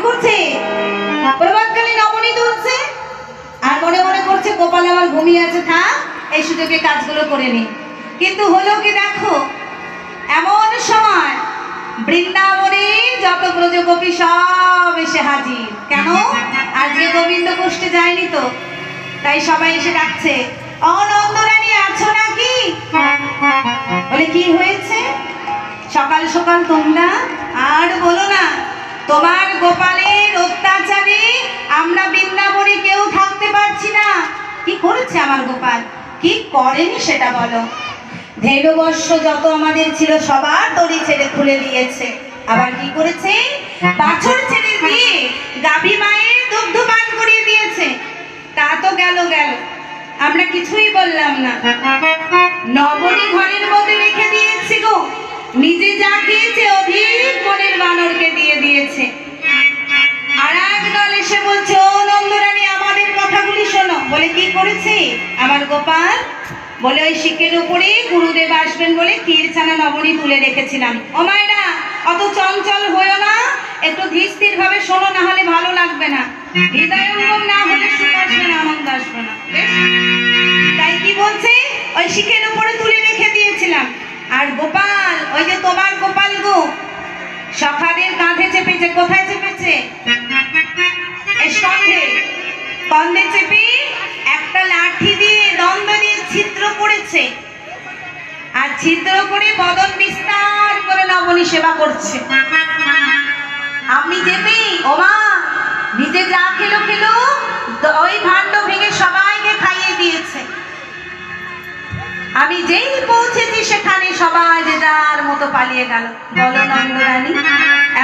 করছে? প্রভাতকালে নবনী তুলছে আর মনে মনে করছে গোপাল আমার ঘুমিয়ে আছে, থাক এই সুযোগে কাজগুলো করে নি। কিন্তু হলো কি দেখো, এমন সময় বৃন্দাবনে যত ব্রজগোপী সব এসে হাজির। কেন? আজকে গোবিন্দ গোষ্ঠী যায়নি তো, তাই সবাই এসে ডাকছে, ও নন্দরানী আছো নাকি? বলে কি হয়েছে সকাল সকাল তোমরা? আর বলো না, তোমার গোপালের অত্যাচারে আমরা বৃন্দাবনে কেউ থাকতে পারছি না। কি করেছে আমার গোপাল? কি করেনি সেটা বলো। ধেনুবর্ষ যত আমাদের ছিল সবার দড়ি ছেড়ে খুলে দিয়েছে। আবার কি করেছে? বাছুর ছেড়ে দিয়ে গাভী মায়ের দুগ্ধ পান করিয়ে দিয়েছে। তা তো গেল, আমরা কিছুই বললাম না। নবনী ঘরের মধ্যে রেখে দিয়েছি গো, নিজে যা খেয়েছে অধিক মনের বানরকে দিয়ে দিয়েছে। আর এক দল এসে বলছে, ও নন্দরানী আমাদের কথাগুলি শোনো। বলে কি করেছে আমার গোপাল? বলে ওই শিকের উপরে গুরুদেব আসবেন বলে ক্ষীরছানা নবনী তুলে রেখেছিলাম। ও মায়েরা, অত চঞ্চল হয়েও না, একটু ধীর স্থির ভাবে শোনো, না হলে ভালো লাগবে না। হৃদয়ঙ্গম না হলে সুখ আসবে না, আনন্দ আসবে না। তাই কি বলছে? ওই শিকের উপরে তুলে রেখে দিয়েছিলাম। আর গোপাল, ওই যে তোমার গোপাল গো, সখাদের কাঁধে চেপেছে। কোথায় চেপেছে? কন্ধে চেপে একটা লাঠি দিয়ে দ্বন্দ্ব দিয়ে ছিদ্র করেছে, আর ছিদ্র করে বদন বিস্তার করে নবনী সেবা করছে। আমি যেতে ও মা নিজে যা খেলো ওই ভাণ্ড ভেঙে সবাইকে খাইয়ে দিয়েছে। আমি যেই পৌঁছেছি সেখানে সবাই যে যার মতো পালিয়ে গেল। বলো নন্দরানী,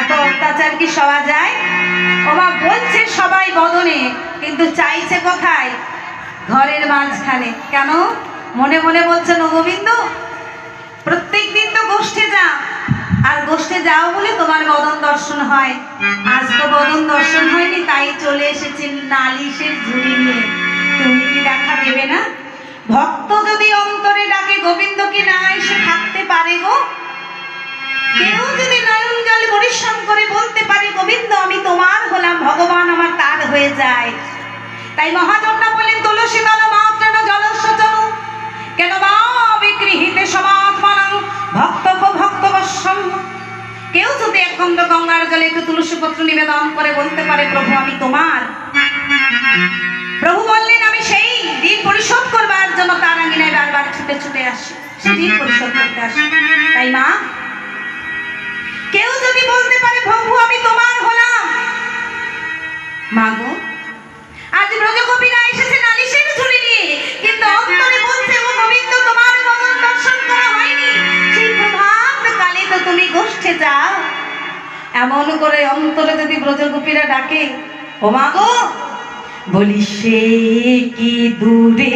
এত অত্যাচার কি সওয়া যায়? ও মা বলছে সবাই বদনে, কিন্তু চাইছে কোথায়? ঘরের মাঝখানে। কেন? মনে মনে বলছেন, ও গোবিন্দ প্রত্যেক দিন তো গোষ্ঠে যাও, আর গোষ্ঠে যাও বলে তোমার বদন দর্শন হয়। আজ তো বদন দর্শন হয়নি, তাই চলে এসেছি নালিশের ঝুড়ি নিয়ে। তুমি কি দেখা দেবে না? ভক্ত যদি অন্তরে ডাকে, গোবিন্দ কি না এসে থাকতে পারে গো? কেউ যদি নয়ন জল পরিশ্রম করে বলতে পারে, গোবিন্দ আমি তোমার হলাম, ভগবান আমার তার হয়ে যায়। তাই মহাজনরা বলেন, তুলসী দল মাত্রেণ জলস্বচন কেন মা বিগৃহীতে সমাত্মানং ভক্ত বশ্যম। কেউ যদি এক খণ্ড গঙ্গার জলে একটু তুলসী পত্র নিবেদন করে বলতে পারে, প্রভু আমি তোমার। প্রভু বললেন, আমি সেই ঋণ পরিশোধ করবার জন্য তার আঙিনায় বারবার ছুটে ছুটে আসি, সেই ঋণ পরিশোধ করতে আসি। তাই মা, কেউ যদি বলতে পারে, প্রভু আমি তোমার হলাম, মা গো আজ ব্রজগোপীরা এসেছে নালিশের ঝুড়ি নিয়ে, কিন্তু অন্তরে বলছে, ও গোবিন্দ তোমার বদন দর্শন করা হয়নি, সেই প্রভাত কালে তো তুমি গোষ্ঠে যাও। এমন করে অন্তরে যদি ব্রজগোপীরা ডাকে, ও মা গো, বলি সে কি দূরে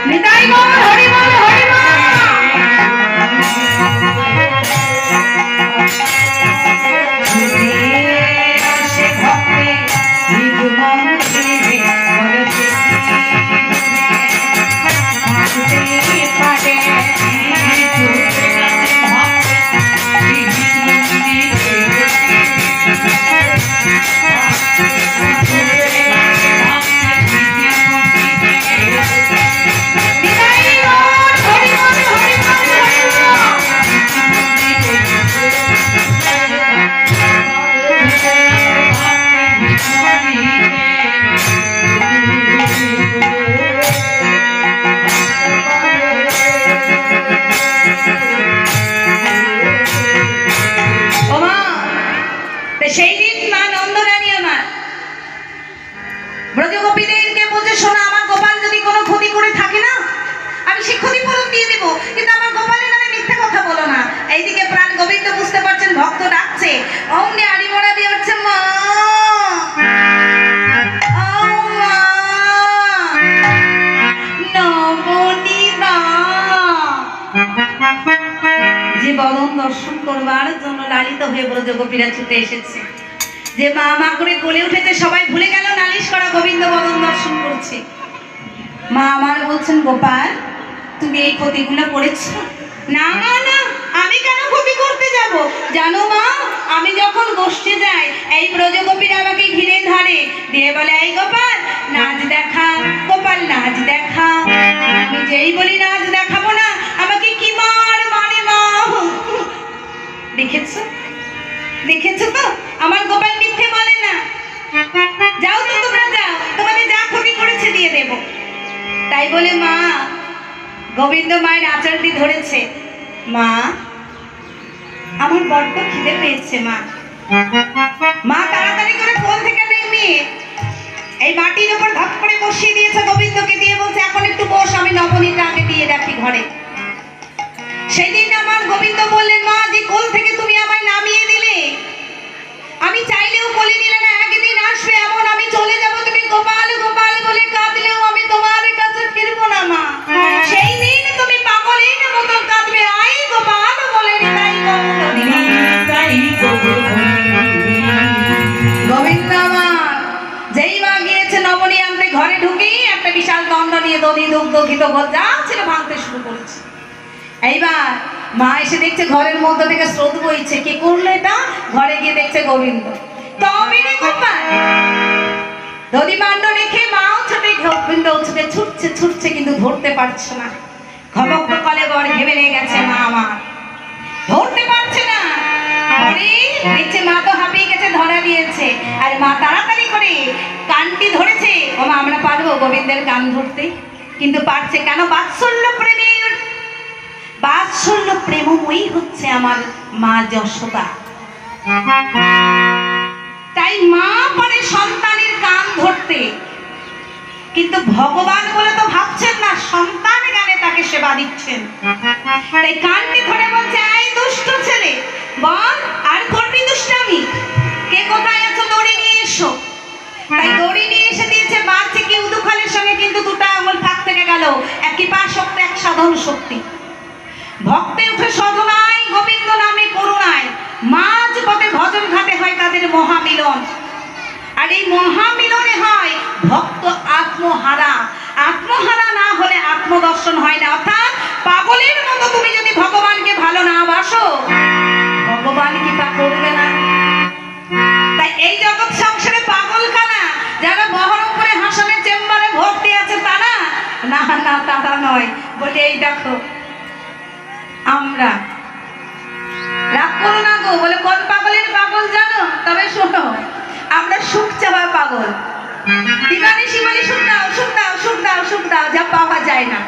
নিতাই বল হরি বল হরি বল। সেই দিন মা নন্দরানী আমার ব্রজগোপীদেরকে বলছে, শোনো আমার গোপাল যদি কোনো ক্ষতি করে থাকে না, আমি সেই ক্ষতিপূরণ দিয়ে দেবো, কিন্তু আমার গোপালের নামে মিথ্যা কথা বলো না। এইদিকে প্রাণ গোবিন্দ বুঝতে পারছেন ভক্ত ডাকছে, অমনি আড়িমোড়া দিয়ে উঠছে, মা নবনী দা। যে বদন দর্শন করবার জন্য লালিত হয়ে ব্রজগোপীরা ছুটে এসেছে, যে মা মা করে কোলে উঠেছে, সবাই ভুলে গেল নালিশ করা, গোবিন্দ বদন দর্শন করছে। মা আমার বলছেন, গোপাল তুমি এই ক্ষতিগুলো করেছো, না মা না, আমি কেন ক্ষতি করতে যাব? জানো মা, আমি যখন গোষ্ঠে যাই এই ব্রজগোপীরা আমাকে ঘিরে ধরে, দিয়ে বলে এই গোপাল নাচ দেখা, গোপাল নাচ দেখা। আমি যেই বলি নাচ দেখাবো না, আমাকে কি মার মানে মা। দেখেছো দেখেছো তো আমার গোপাল মিথ্যে বলে না। যাও তো তোমরা যাও, তোমাদের যা ক্ষতি করেছে দিয়ে দেব। তাই বলে মা গোবিন্দ মায়ের আঁচলটি ধরেছে। মা আমার বড্ড খিদে পেয়েছে মা। মা তাড়াতাড়ি করে কোল থেকে নেমে এই মাটির উপর ধাপ করে বসিয়ে দিয়েছে গোবিন্দকে, দিয়ে বলছে এখন একটু বস, আমি নবনীটা আগে দিয়ে রাখি ঘরে। সেদিন আমার গোবিন্দ বললেন মা, যে কোল থেকে তুমি আমায় নামিয়ে দিলে, আমি চাইলেও কোলে নিলে না, একদিন আসবে এমন আমি চলে যাব, তুমি গোপাল গোপাল বলে কাঁদলেও আমি তোমার কাছে ফিরবো না মা। সেই দিন তুমি পাগলের মতো কাঁদবে, আই গোপাল বলে তাই গোবিন্দ আমার যেই মা গিয়েছে নবনী আনতে, ঘরে ঢুকেই একটা বিশাল দণ্ড নিয়ে দধি দুগ্ধ ঘিত যা ছিল ভাঙতে শুরু করেছে। এইবার মা এসে দেখছে ঘরের মধ্যে থেকে স্রোত বইছে। কি করলো এটা? ঘরে গিয়ে দেখছে গোবিন্দ। তবে রে গোপাল, দধি ভাণ্ড রেখে মাও ছোটে, গোবিন্দ ছোটে ছুটছে ছুটছে কিন্তু ধরতে পারছে না। খবক্ত কলে বর ঘেমে লেগে গেছে মা আমার, ধরতে পারছে না। দেখছে মা তো হাঁপিয়ে গেছে, ধরা দিয়েছে। আর মা তাড়াতাড়ি করে কানটি ধরেছে। ও মা আমরা পারবো গোবিন্দের কান ধরতে? কিন্তু পারছে কেন? বাৎসল্য প্রেমের, বাৎসল্য প্রেমময়ী হচ্ছে আমার মা যশোদা। তাই মা পারে সন্তানের কান ধরতে, কিন্তু ভগবান বলে তো ভাবছেন না, সন্তান গানে তাকে সেবা দিচ্ছেন। তাই কানটি ধরে বলছে এই দুষ্ট ছেলে, বল আর করবি দুষ্টামি? কে কোথায় আছো? দড়ি নিয়ে এসো। তাই দড়ি নিয়ে এসে দিয়েছে। বাড়ছে কি উদুখালের সঙ্গে কিন্তু দুটা আঙুল ফাঁক থেকে গেল। একই পা শক্তি, এক সাধন শক্তি। ভক্তে উঠে সাধনায়, গোবিন্দ নামে করুণায়, মাঝ পথে ভজন ঘাটে হয় তাদের মহামিলন। আর এই মহামিলনে হয় ভক্ত আত্মহারা। আত্মহারা না হলে আত্মদর্শন হয় না। অর্থাৎ পাগলের মতো তুমি যদি ভগবানকে ভালো না বাসো, ভগবান কি তা করবে না? তাই এই জগৎ সংসারে পাগল কানা যারা বহরমপুরে হাসানের চেম্বারে ভর্তি আছে তারা না, না তারা নয়। বলে এই দেখো আমরা, রাগ করো না গো। বলে কোন পাগলের পাগল জানো? তবে শোনো, আমরা সুখ চাওয়া পাগল। দিবানিশি বলি সুখ দাও সুখ দাও সুখ দাও সুখ দাও, যা পাওয়া যায় না।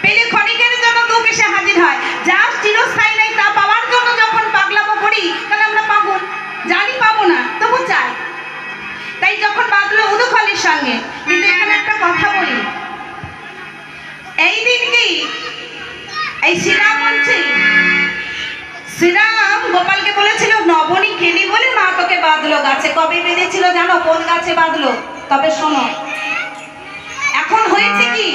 পেলে ক্ষণিকের জন্য দুঃখ এসে হাজির হয়। যা চিরস্থায়ী নেই তা পাওয়ার জন্য যখন পাগলামো করি, তাহলে আমরা পাগল। জানি পাবো না, তবু চাই। তাই যখন বাঁধলো উদুখালির সঙ্গে। কিন্তু এখানে একটা কথা বলি, এই দিন কি এই শ্রীরাম বলছে, শ্রীরাম গোপালকে বলেছিল নবনী খেলি বলে মা তোকে বাঁধলো গাছে। কবে বেঁধেছিল জানো? কোন গাছে বাঁধলো? তবে শোনো, এখন হয়েছে কি,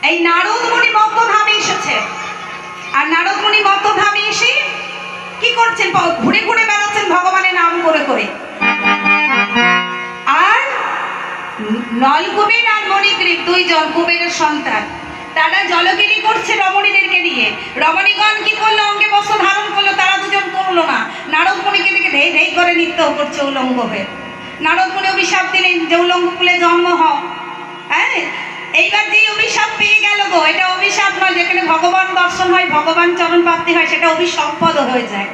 এই নারদ মুনি মত্তধামে এসেছে। আর নারদ মুনি মত্তধামে এসে কি করছেন? ঘুরে ঘুরে বেড়াচ্ছেন ভগবানের নাম করে করে। আর নলকুবের আর মণিগ্রীব দুইজন কুবেরের সন্তান, তারা জলগিরি করছে রমণীদেরকে নিয়ে। রমণীগণ কি করলো? অঙ্গে বস্ত্র ধারণ করলো, তারা দুজন করলো না। নারদ মুনিকে দেখে ধেই ধেই করে নৃত্য করছে উলঙ্গ হয়ে। নারদ মুনি অভিশাপ দিলেন যে উলঙ্গ কুলে জন্ম হও। হ্যাঁ, এইবার যে অভিশাপ পেয়ে গেল গো, এটা অভিশাপ নয়। যেখানে ভগবান দর্শন হয়, ভগবান চরণ প্রাপ্তি হয়, সেটা অভিসম্পদ হয়ে যায়।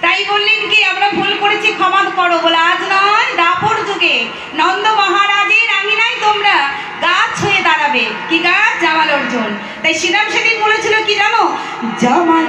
তাই বললেন কি, আমরা ভুল করেছি, ক্ষমা করো। বলে আজ নয়, দাপর যুগে নন্দ মহারাজের আঙিনায় তোমরা গাছ হয়ে দাঁড়াবে। কি গাছ? জামাল অর্জুন। তাই শ্রীরাম সেদিন বলেছিল কি জানো? জামাল